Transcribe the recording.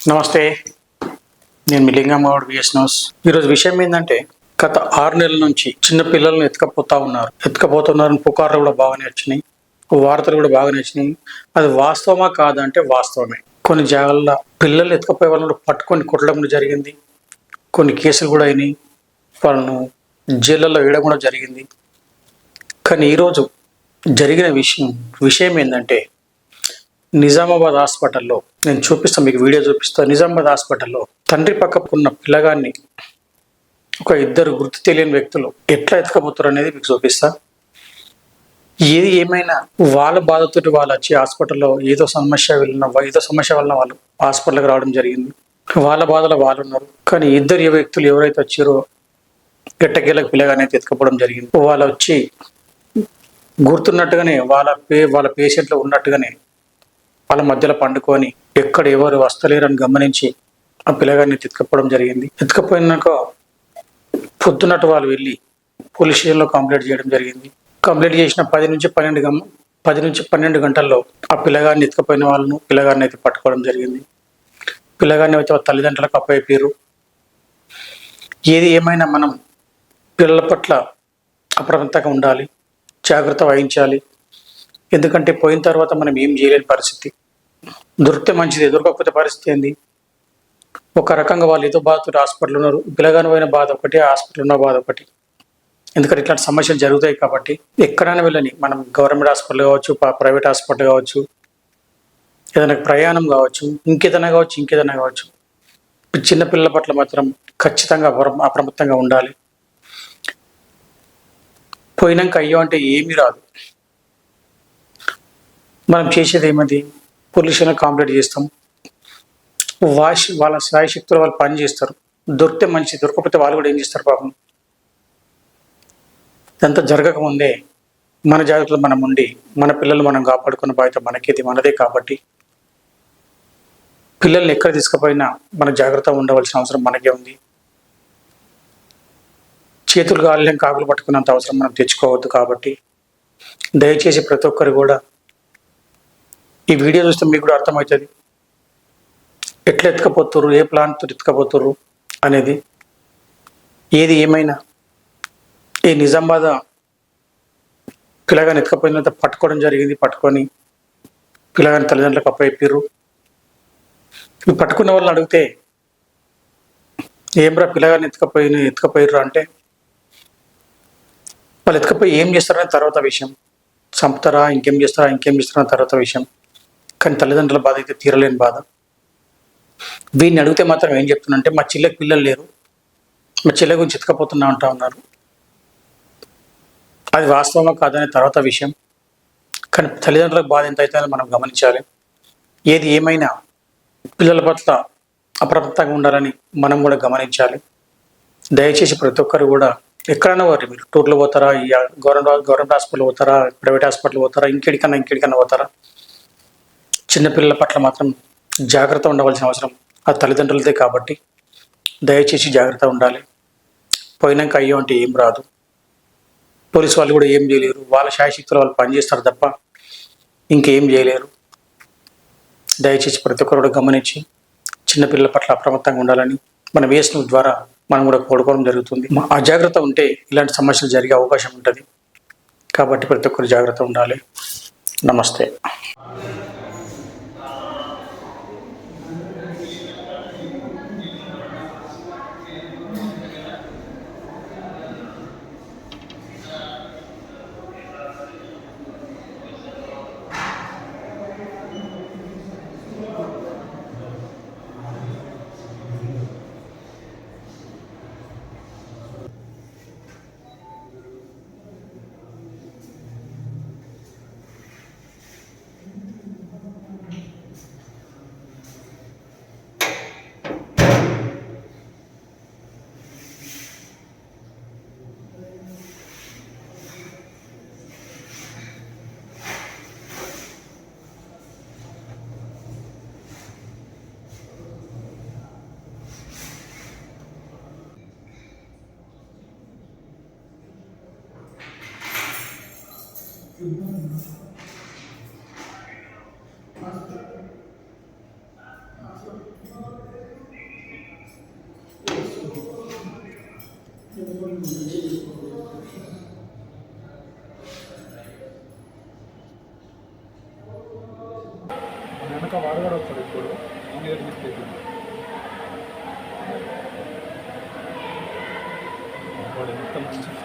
నమస్తే, నేను మీ లింగమ్మగౌడ్ VS news. ఈరోజు విషయం ఏంటంటే, గత 6 నెలల నుంచి చిన్న పిల్లల్ని ఎత్తుకపోతున్నారని పుకార్లు కూడా బాగానే వచ్చినాయి, వార్తలు కూడా బాగానే వచ్చినాయి. అది వాస్తవమా కాదంటే వాస్తవమే. కొన్ని జాగాల్లో పిల్లల్ని ఎత్తుకపోయే వాళ్ళని పట్టుకొని కొట్టడం కూడా జరిగింది. కొన్ని కేసులు కూడా అయినాయి, వాళ్ళను జైళ్ళల్లో వేయడం కూడా జరిగింది. కానీ ఈరోజు జరిగిన విషయం ఏంటంటే, నిజామాబాద్ హాస్పిటల్లో నేను చూపిస్తాను, మీకు వీడియో చూపిస్తాను. నిజామాబాద్ హాస్పిటల్లో తండ్రి పక్కకున్న పిల్లగాన్ని ఒక ఇద్దరు గుర్తు తెలియని వ్యక్తులు ఎట్లా ఎత్తుకపోతారు అనేది మీకు చూపిస్తా. ఏది ఏమైనా వాళ్ళ బాధతోటి వాళ్ళు వచ్చి హాస్పిటల్లో ఏదో సమస్య వలన వాళ్ళు హాస్పిటల్కి రావడం జరిగింది. వాళ్ళ బాధలో వాళ్ళు ఉన్నారు. కానీ ఇద్దరు వ్యక్తులు ఎవరైతే వచ్చారో గట్టకేళ్ళకి పిల్లగానే ఎత్తుకపోవడం జరిగింది. వాళ్ళు వచ్చి గుర్తున్నట్టుగానే వాళ్ళ పేషెంట్లో ఉన్నట్టుగానే వాళ్ళ మధ్యలో పండుకొని ఎక్కడ ఎవరు వస్తలేరని గమనించి ఆ పిల్లగాడిని ఎత్తుకపోవడం జరిగింది. ఎత్తుకపోయినాక పొద్దున్నట్టు వాళ్ళు వెళ్ళి పోలీస్ స్టేషన్లో కంప్లైంట్ చేయడం జరిగింది. కంప్లైంట్ చేసిన 10 నుంచి 12 గంటల్లో ఆ పిల్లగాడిని ఎత్తుకపోయిన పిల్లగాడిని అయితే పట్టుకోవడం జరిగింది. పిల్లగాడిని అయితే తల్లిదండ్రులకు అప్పయ్యారు. ఏది ఏమైనా మనం పిల్లల పట్ల అప్రమత్తంగా ఉండాలి, జాగ్రత్త వహించాలి. ఎందుకంటే పోయిన తర్వాత మనం ఏం చేయలేని పరిస్థితి. దొరికితే మంచిది, దొరకకపోతే పరిస్థితి ఏంది? ఒక రకంగా వాళ్ళు ఏదో బాధతో హాస్పిటల్ ఉన్నారు, పిల్లగాని పోయిన బాధ ఒకటి, హాస్పిటల్ ఉన్న బాధ ఒకటి. ఎందుకంటే ఇట్లాంటి సమస్యలు జరుగుతాయి కాబట్టి ఎక్కడైనా వెళ్ళని, మనం గవర్నమెంట్ హాస్పిటల్ కావచ్చు, ప్రైవేట్ హాస్పిటల్ కావచ్చు, ఏదైనా ప్రయాణం కావచ్చు, ఇంకేదైనా కావచ్చు, చిన్నపిల్లల పట్ల మాత్రం ఖచ్చితంగా అప్రమత్తంగా ఉండాలి. పోయినాక అయ్యో అంటే ఏమీ రాదు. మనం చేసేది ఏమది? పోలీసులను కంప్లైంట్ చేస్తాం. వాళ్ళ శక్తులు వాళ్ళు పని చేస్తారు. దొరికితే మంచి, దొరకకపోతే వాళ్ళు కూడా ఏం చేస్తారు పాపం. ఇదంతా జరగకముందే మన జాగ్రత్తలు మనం ఉండి మన పిల్లలు మనం కాపాడుకున్న బాధ్యత మనదే కాబట్టి పిల్లల్ని ఎక్కడ తీసుకుపోయినా మన జాగ్రత్తగా ఉండవలసిన అవసరం మనకే ఉంది. చేతులు గాలిని కాకులు పట్టుకున్నంత అవసరం మనం తెచ్చుకోవద్దు. కాబట్టి దయచేసి ప్రతి ఒక్కరు కూడా ఈ వీడియో చూస్తే మీకు కూడా అర్థమవుతుంది ఎట్లా ఎత్తుకపోతుర్రు, ఏ ప్లాన్తో ఎత్తుకపోతుర్రు అనేది. ఏది ఏమైనా ఈ నిజామాబాద్ పిల్లగాని ఎత్తుకపోయినంత పట్టుకోవడం జరిగింది. పట్టుకొని పిల్లగాని తల్లిదండ్రులకు అప్పయ్యారు. ఇవి పట్టుకున్న వాళ్ళని అడిగితే ఏమ్రా పిల్లగాని ఎత్తుకపోయారు అంటే, వాళ్ళు ఎత్తుకపోయి ఏం చేస్తారనే తర్వాత విషయం. చంపుతారా, ఇంకేం చేస్తారా తర్వాత విషయం. కానీ తల్లిదండ్రుల బాధ అయితే తీరలేని బాధ. వీడిని అడిగితే మాత్రం ఏం చెప్తున్నంటే, మా చెల్లెకి పిల్లలు లేరు, మా చెల్లె గురించి ఎత్తుకపోతున్నా అంటా ఉన్నారు. అది వాస్తవమా కాదనే తర్వాత విషయం. కానీ తల్లిదండ్రులకు బాధ ఎంత అయితే మనం గమనించాలి. ఏది ఏమైనా పిల్లల పట్ల అప్రమత్తంగా ఉండాలని మనం కూడా గమనించాలి. దయచేసి ప్రతి ఒక్కరు కూడా ఎక్కడైనా వారు, మీరు టూర్లు పోతారా, గవర్నమెంట్ హాస్పిటల్ పోతారా, ప్రైవేట్ హాస్పిటల్ పోతారా, ఇంకెడికన్నా పోతారా, చిన్నపిల్లల పట్ల మాత్రం జాగ్రత్త ఉండవలసిన అవసరం ఆ తల్లిదండ్రులదే. కాబట్టి దయచేసి జాగ్రత్త ఉండాలి. పోయినాక అయ్యో అంటే ఏం రాదు. పోలీసు వాళ్ళు కూడా ఏం చేయలేరు. వాళ్ళ శాయశక్తులు వాళ్ళు పనిచేస్తారు తప్ప ఇంకేం చేయలేరు. దయచేసి ప్రతి ఒక్కరు కూడా గమనించి చిన్నపిల్లల పట్ల అప్రమత్తంగా ఉండాలని మన విఎస్ న్యూస్ ద్వారా మనం కూడా కోరుకోవడం జరుగుతుంది. అజాగ్రత్త ఉంటే ఇలాంటి సమస్యలు జరిగే అవకాశం ఉంటుంది. కాబట్టి ప్రతి ఒక్కరు జాగ్రత్త ఉండాలి. నమస్తే. వెనక వాడగాడు వస్తాడు ఇప్పుడు వాడు ఎంత